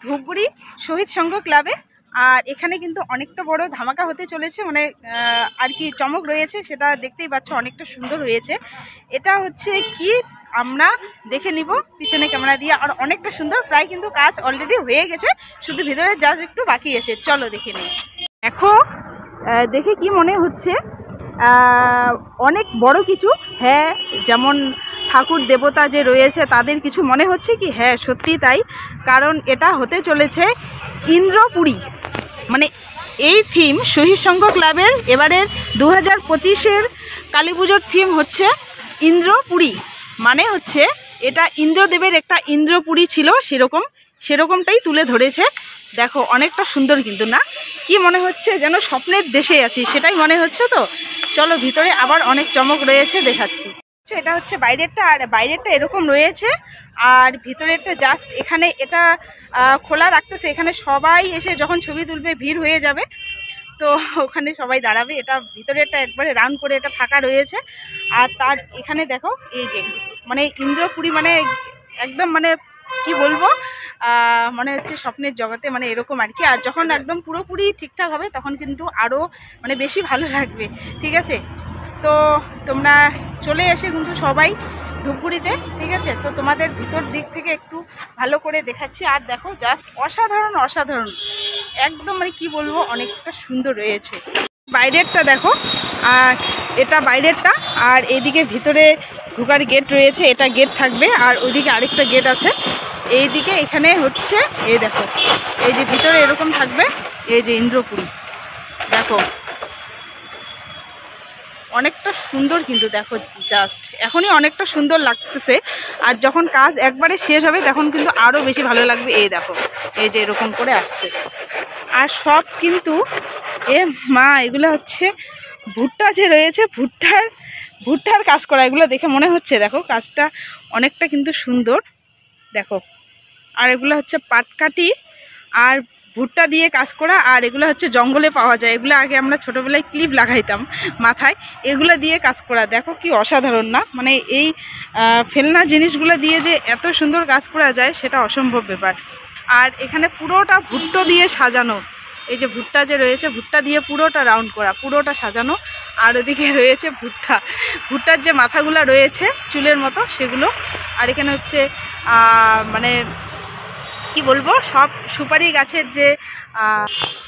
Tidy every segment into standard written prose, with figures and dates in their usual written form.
ধূপগুড়ি শহীদ সংঘ ক্লাবে। আর এখানে কিন্তু অনেকটা বড় ধামাকা হতে চলেছে, মানে আর কি চমক রয়েছে সেটা দেখতেই পাচ্ছ, অনেকটা সুন্দর হয়েছে। এটা হচ্ছে কি আমরা দেখে নিব পিছনে ক্যামেরা দিয়ে, আর অনেকটা সুন্দর, প্রায় কিন্তু কাজ অলরেডি হয়ে গেছে, শুধু ভিতরে জাস্ট একটু বাকি আছে। চলো দেখে নিই। দেখো দেখে কি মনে হচ্ছে, অনেক বড় কিছু। হ্যাঁ, যেমন ঠাকুর দেবতা যে রয়েছে তাদের কিছু মনে হচ্ছে কি, হ্যাঁ সত্যি তাই, কারণ এটা হতে চলেছে ইন্দ্রপুরী। মানে এই থিম শহীদ সংঘ ক্লাবের এবারের 2025-এর কালী পুজোর থিম হচ্ছে ইন্দ্রপুরী। মানে হচ্ছে এটা ইন্দ্রদেবের একটা ইন্দ্রপুরী ছিল, সেরকমটাই তুলে ধরেছে। দেখো অনেকটা সুন্দর কিন্তু, না কি মনে হচ্ছে যেন স্বপ্নের দেশে আছি, সেটাই মনে হচ্ছে। তো চলো ভিতরে আবার অনেক চমক রয়েছে, দেখাচ্ছি। এটা হচ্ছে বাইরেরটা, আর বাইরেরটা এরকম রয়েছে, আর ভিতরেরটা জাস্ট এখানে এটা খোলা রাখতেছে। এখানে সবাই এসে যখন ছবি তুলবে ভিড় হয়ে যাবে, তো ওখানে সবাই দাঁড়াবে। এটা ভিতরেরটা একবারে রাউন্ড করে এটা ফাঁকা রয়েছে। আর তার এখানে দেখো এই যে মানে ইন্দ্রপুরী, মানে একদম মানে কি বলবো, মনে হচ্ছে স্বপ্নের জগতে, মানে এরকম আর কি। আর যখন একদম পুরোপুরি ঠিকঠাক হবে তখন কিন্তু আরও মানে বেশি ভালো লাগবে, ঠিক আছে। তো তোমরা চলে এসে কিন্তু সবাই ধূপগুড়িতে, ঠিক আছে। তো তোমাদের ভিতর দিক থেকে একটু ভালো করে দেখাচ্ছি। আর দেখো জাস্ট অসাধারণ অসাধারণ, একদম মানে কি বলবো, অনেকটা সুন্দর রয়েছে। বাইরেরটা দেখো, আর এটা বাইরেরটা, আর এইদিকে ভিতরে ঢোকার গেট রয়েছে, এটা গেট থাকবে। আর ওইদিকে আরেকটা গেট আছে এইদিকে। এখানে হচ্ছে এই দেখো, এই যে ভিতরে এরকম থাকবে, এই যে ইন্দ্রপুরী, দেখো অনেকটা সুন্দর কিন্তু। দেখো জাস্ট এখনই অনেকটা সুন্দর লাগতেছে, আর যখন কাজ একবারে শেষ হবে তখন কিন্তু আরও বেশি ভালো লাগবে। এই দেখো এই যে এরকম করে আসছে, আর সব কিন্তু মা এগুলো হচ্ছে ভুট্টা যে রয়েছে, ভুট্টার কাজ করা, এগুলো দেখে মনে হচ্ছে দেখো কাজটা অনেকটা কিন্তু সুন্দর। দেখো আর এগুলো হচ্ছে পাটকাঠি আর ভুট্টা দিয়ে কাজ করা, আর এগুলো হচ্ছে জঙ্গলে পাওয়া যায়। এগুলো আগে আমরা ছোটোবেলায় ক্লিপ লাগাইতাম মাথায়, এগুলো দিয়ে কাজ করা। দেখো কি অসাধারণ না, মানে এই ফেলনা জিনিসগুলো দিয়ে যে এত সুন্দর কাজ করা যায় সেটা অসম্ভব ব্যাপার। আর এখানে পুরোটা ভুট্টো দিয়ে সাজানো, এই যে ভুট্টা যে রয়েছে, ভুট্টা দিয়ে পুরোটা রাউন্ড করা, পুরোটা সাজানো। আর ওদিকে রয়েছে ভুট্টার যে মাথাগুলো রয়েছে চুলের মতো সেগুলো। আর এখানে হচ্ছে মানে কি বলবো, সব সুপারি গাছের যে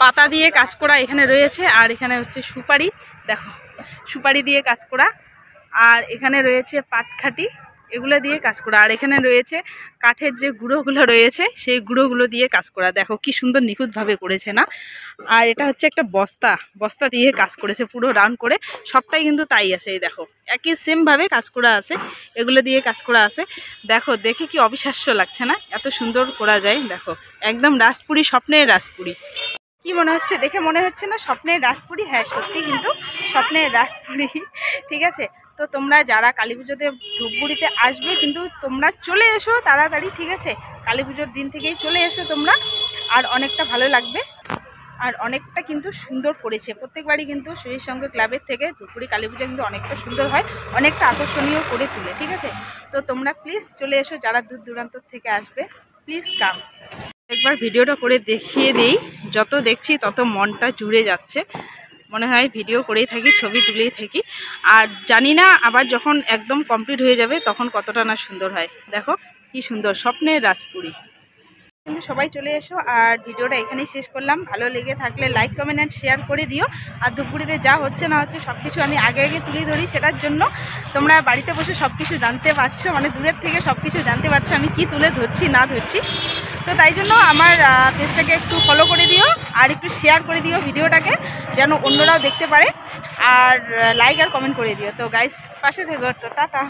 পাতা দিয়ে কাজ করা এখানে রয়েছে। আর এখানে হচ্ছে সুপারি, দেখো সুপারি দিয়ে কাজ করা। আর এখানে রয়েছে পাটকাঠি, এগুলো দিয়ে কাজ করা। আর এখানে রয়েছে কাঠের যে গুঁড়োগুলো রয়েছে সেই গুঁড়োগুলো দিয়ে কাজ করা। দেখো কি সুন্দর নিখুঁতভাবে করেছে না। আর এটা হচ্ছে একটা বস্তা দিয়ে কাজ করেছে পুরো রাউন্ড করে, সবটাই কিন্তু তাই আছে। এই দেখো একই সেমভাবে কাজ করা আছে, এগুলো দিয়ে কাজ করা আছে। দেখো দেখে কি অবিশ্বাস্য লাগছে না, এত সুন্দর করা যায়। দেখো একদম রাজপুরী, স্বপ্নের রাজপুরী। কি মনে হচ্ছে, দেখে মনে হচ্ছে না স্বপ্নের রাজপুরী? হ্যাঁ সত্যি কিন্তু স্বপ্নের রাজপুরী, ঠিক আছে। তো তোমরা যারা কালী পুজোতে ধূপগুড়িতে আসবে কিন্তু তোমরা চলে এসো তাড়াতাড়ি, ঠিক আছে। কালী পুজোর দিন থেকেই চলে এসো তোমরা, আর অনেকটা ভালো লাগবে। আর অনেকটা কিন্তু সুন্দর করেছে প্রত্যেকবারই, কিন্তু শহীদ সংঘ ক্লাবের থেকে ধূপগুড়ি কালী পুজো কিন্তু অনেকটা সুন্দর হয়, অনেকটা আকর্ষণীয় করে তুলে, ঠিক আছে। তো তোমরা প্লিজ চলে এসো, যারা দূর দূরান্ত থেকে আসবে প্লিজ কাম। একবার ভিডিওটা করে দেখিয়ে দিই, যত দেখছি তত মনটা জুড়ে যাচ্ছে, মনে হয় ভিডিও করেই থাকি, ছবি তুলেই থাকি। আর জানি না আবার যখন একদম কমপ্লিট হয়ে যাবে তখন কতটা না সুন্দর হয়। দেখো কি সুন্দর, স্বপ্নের রাজপুরী। কিন্তু সবাই চলে এসো। আর ভিডিওটা এখানেই শেষ করলাম। ভালো লেগে থাকলে লাইক কমেন্ট অ্যান্ড শেয়ার করে দিও। আর ধূপগুড়িতে যা হচ্ছে না হচ্ছে সব কিছু আমি আগে তুলে ধরি, সেটার জন্য তোমরা বাড়িতে বসে সব কিছু জানতে পারছো, মানে দূরের থেকে সব কিছু জানতে পারছো আমি কি তুলে ধরছি না ধরছি। তো তাই জন্য আমার পেজটাকে একটু ফলো করে দিও, আর একটু শেয়ার করে দিও ভিডিওটাকে, যেন অন্যরাও দেখতে পারে। আর লাইক আর কমেন্ট করে দিও। তো গাইস পাশে থেকো, তো টাটা।